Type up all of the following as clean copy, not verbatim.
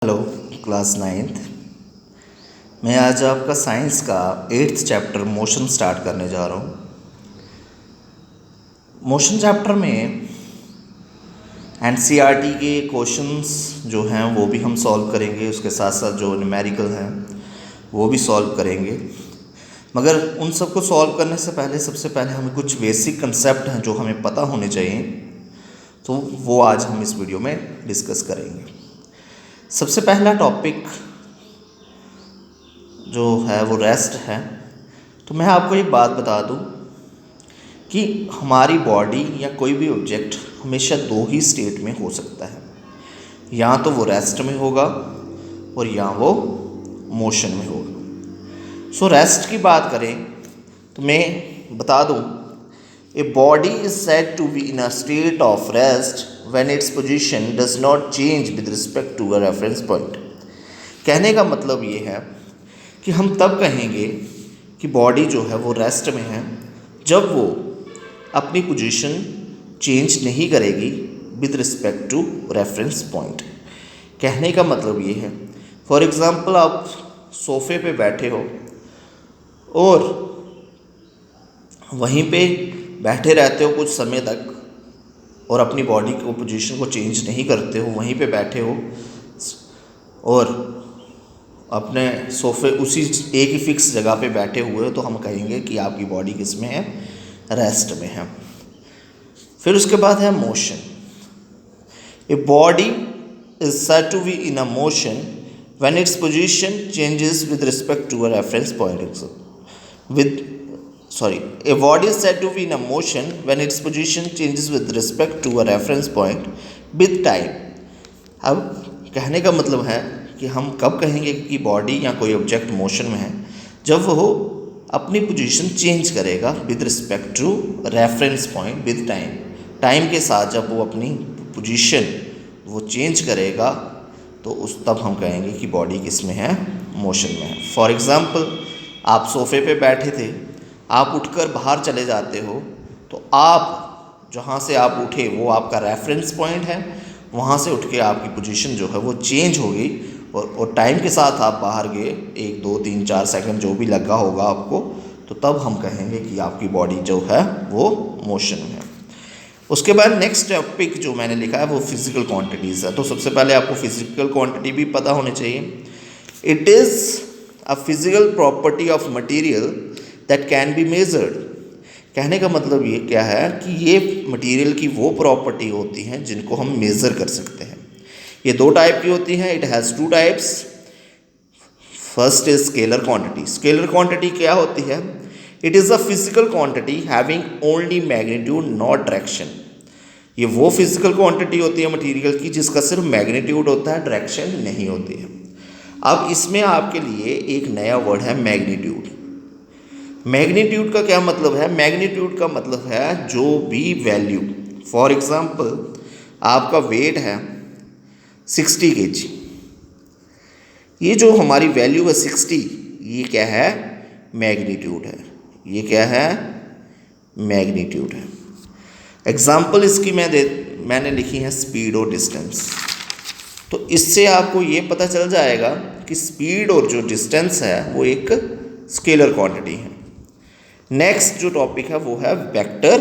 Hello class ninth. मैं आज आपका साइंस का 8th चैप्टर मोशन स्टार्ट करने जा रहा हूँ। मोशन चैप्टर में एनसीईआरटी के क्वेश्चंस जो हैं वो भी हम सॉल्व करेंगे, उसके साथ साथ जो न्यूमेरिकल हैं वो भी सॉल्व करेंगे। मगर उन सब को सॉल्व करने से पहले सबसे पहले हमें कुछ बेसिक कंसेप्ट हैं जो हमें पता होने चाहिए, तो वो आज हम इस वीडियो में डिस्कस करेंगे। सबसे पहला टॉपिक जो है वो रेस्ट है। तो मैं आपको एक बात बता दूं कि हमारी बॉडी या कोई भी ऑब्जेक्ट हमेशा दो ही स्टेट में हो सकता है, या तो वो रेस्ट में होगा और या वो मोशन में होगा। सो रेस्ट की बात करें तो मैं बता दूं, a body is said to be in a state of rest when its position does not change with respect to a reference point. कहने का मतलब ये है कि हम तब कहेंगे कि बॉडी जो है वो रेस्ट में है जब वो अपनी पोजीशन चेंज नहीं करेगी with respect to reference point. कहने का मतलब ये है, फॉर एग्ज़ाम्पल आप सोफ़े पे बैठे हो और वहीं पे बैठे रहते हो कुछ समय तक और अपनी बॉडी को पोजीशन को चेंज नहीं करते हो, वहीं पे बैठे हो और अपने सोफ़े उसी एक ही फिक्स जगह पे बैठे हुए हो, तो हम कहेंगे कि आपकी बॉडी किस में है, रेस्ट में है। फिर उसके बाद है motion. A body is said to be in a motion when its position changes with respect to a reference point a body is said to be in a motion when its position changes with respect to a reference point with time। अब कहने का मतलब है कि हम कब कहेंगे कि बॉडी या कोई ऑब्जेक्ट मोशन में है, जब वो अपनी पोजीशन चेंज करेगा with respect to reference point with time. Time के साथ जब वो अपनी पोजीशन वो चेंज करेगा तो तब हम कहेंगे कि बॉडी किस में है, मोशन में है। फॉर एग्ज़ाम्पल आप सोफ़े पे बैठे थे, आप उठकर बाहर चले जाते हो, तो आप जहाँ से आप उठे वो आपका रेफरेंस पॉइंट है, वहाँ से उठ के आपकी पोजीशन जो है वो चेंज होगी और टाइम के साथ आप बाहर गए, 1 2 3 4 सेकंड जो भी लगा होगा आपको, तो तब हम कहेंगे कि आपकी बॉडी जो है वो मोशन में है। उसके बाद नेक्स्ट टॉपिक जो मैंने लिखा है वो फिजिकल क्वांटिटीज़ है। तो सबसे पहले आपको फिजिकल क्वांटिटी भी पता होनी चाहिए। It is a physical property of material that can be measured. कहने का मतलब ये क्या है कि ये मटेरियल की वो प्रॉपर्टी होती हैं जिनको हम मेज़र कर सकते हैं। ये 2 टाइप की होती हैं। It has 2 types. First is scalar quantity. Scalar quantity क्या होती है? It is a physical quantity having only magnitude not direction. ये वो फिजिकल क्वांटिटी होती है मटेरियल की जिसका सिर्फ मैग्नीट्यूड होता है, डायरेक्शन नहीं होती है। अब इसमें आपके लिए एक नया वर्ड है मैग्नीट्यूड। मैग्नीट्यूड का क्या मतलब है? मैग्नीट्यूड का मतलब है जो भी वैल्यू, फॉर एग्जांपल आपका वेट है 60 kg, ये जो हमारी वैल्यू है 60, ये क्या है? मैग्नीट्यूड है। ये क्या है? मैग्नीट्यूड है। एग्जाम्पल इसकी मैंने लिखी है स्पीड और डिस्टेंस। तो इससे आपको ये पता चल जाएगा कि स्पीड और जो डिस्टेंस है वो एक स्केलर क्वांटिटी है। नेक्स्ट जो टॉपिक है वो है वेक्टर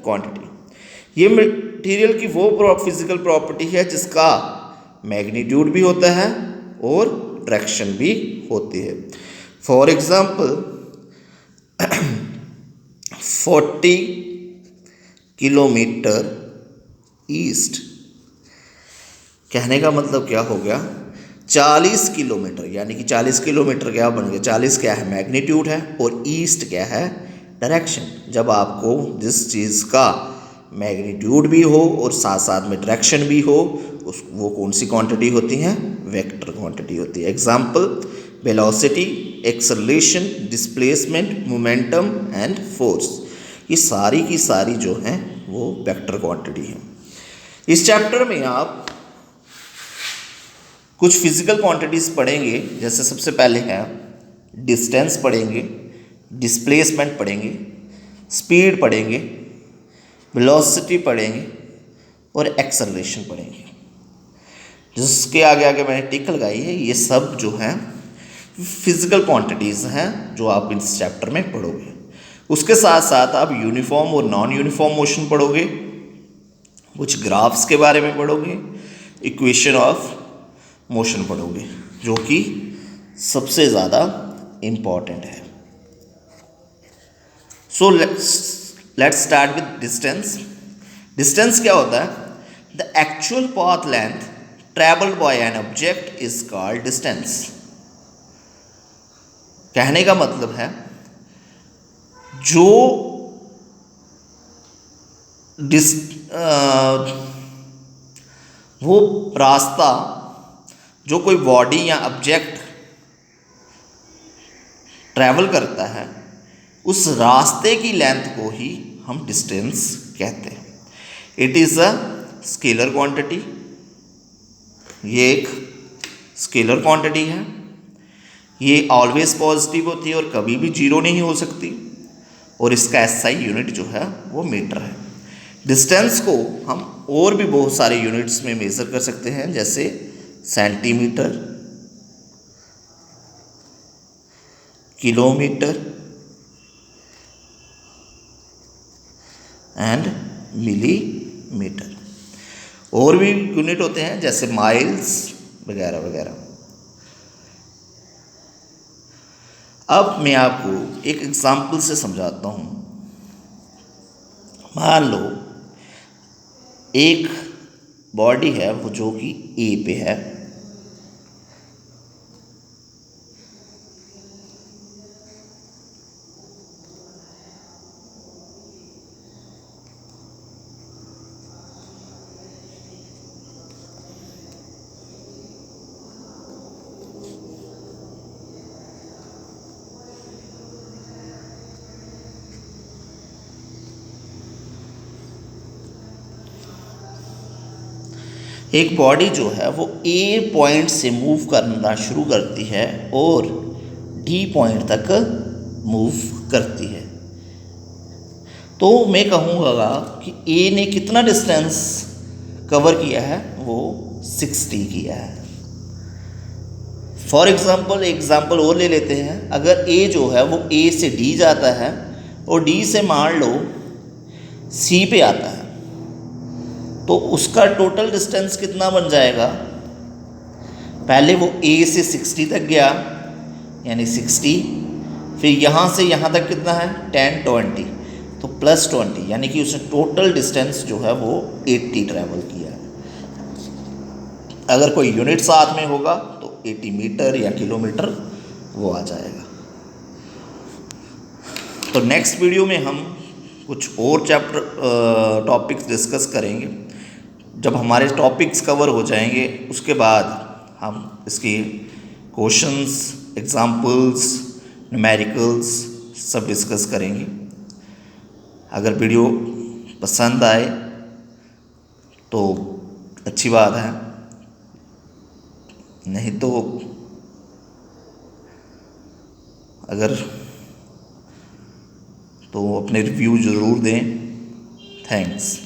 क्वांटिटी। ये मटेरियल की वो फिजिकल प्रॉपर्टी है जिसका मैग्नीट्यूड भी होता है और डायरेक्शन भी होती है। फॉर एग्जांपल 40 किलोमीटर ईस्ट, कहने का मतलब क्या हो गया? 40 किलोमीटर, यानी कि 40 किलोमीटर क्या बन गया? 40 क्या है? मैग्नीट्यूड है, और ईस्ट क्या है? डायरेक्शन। जब आपको जिस चीज़ का मैग्नीट्यूड भी हो और साथ साथ में डायरेक्शन भी हो, वो कौन सी क्वांटिटी होती है? वेक्टर क्वांटिटी होती है। Example velocity, acceleration, displacement, momentum and force, ये सारी की सारी जो हैं वो वेक्टर क्वांटिटी हैं। इस चैप्टर में आप कुछ फिजिकल क्वांटिटीज़ पढ़ेंगे, जैसे सबसे पहले है डिस्टेंस पढ़ेंगे, डिस्प्लेसमेंट पढ़ेंगे, स्पीड पढ़ेंगे, वेलोसिटी पढ़ेंगे और एक्सेलरेशन पढ़ेंगे। जिसके आगे आगे मैंने टिक लगाई है, ये सब जो हैं फिजिकल क्वांटिटीज़ हैं जो आप इस चैप्टर में पढ़ोगे। उसके साथ साथ आप यूनिफॉर्म और नॉन यूनिफॉर्म मोशन पढ़ोगे, कुछ ग्राफ्स के बारे में पढ़ोगे, इक्वेशन ऑफ मोशन पढ़ोगे, जो कि सबसे ज़्यादा इम्पॉर्टेंट है। So let's start with distance. Distance क्या होता है? The actual path length travelled by an object is called distance. कहने का मतलब है जो वो रास्ता जो कोई बॉडी या ऑब्जेक्ट ट्रैवल करता है, उस रास्ते की लेंथ को ही हम डिस्टेंस कहते हैं। It is a scalar quantity. ये एक स्केलर क्वांटिटी है। ये ऑलवेज पॉजिटिव होती है और कभी भी जीरो नहीं हो सकती, और इसका एसआई यूनिट जो है वो मीटर है। डिस्टेंस को हम और भी बहुत सारे यूनिट्स में मेज़र कर सकते हैं, जैसे सेंटीमीटर, किलोमीटर एंड मिलीमीटर। और भी यूनिट होते हैं जैसे माइल्स वगैरह वगैरह। अब मैं आपको एक एग्जाम्पल से समझाता हूँ। मान लो एक बॉडी है वो जो कि ए पे है, एक बॉडी जो है वो ए पॉइंट से मूव करना शुरू करती है और डी पॉइंट तक मूव करती है। तो मैं कहूँगा कि ए ने कितना डिस्टेंस कवर किया है? वो 60 किया है। फॉर एग्जाम्पल और ले लेते हैं। अगर ए जो है वो ए से डी जाता है और डी से मान लो सी पे आता है, तो उसका टोटल डिस्टेंस कितना बन जाएगा? पहले वो ए से 60 तक गया, यानी 60, फिर यहाँ से यहाँ तक कितना है? 10 20, तो प्लस 20, यानी कि उसने टोटल डिस्टेंस जो है वो 80 ट्रैवल किया है। अगर कोई यूनिट साथ में होगा तो 80 मीटर या किलोमीटर वो आ जाएगा। तो नेक्स्ट वीडियो में हम कुछ और टॉपिक्स डिस्कस करेंगे। जब हमारे टॉपिक्स कवर हो जाएंगे उसके बाद हम इसके क्वेश्चंस, एग्जाम्पल्स, न्यूमेरिकल्स सब डिस्कस करेंगे। अगर वीडियो पसंद आए तो अच्छी बात है, नहीं तो अपने रिव्यू ज़रूर दें। थैंक्स।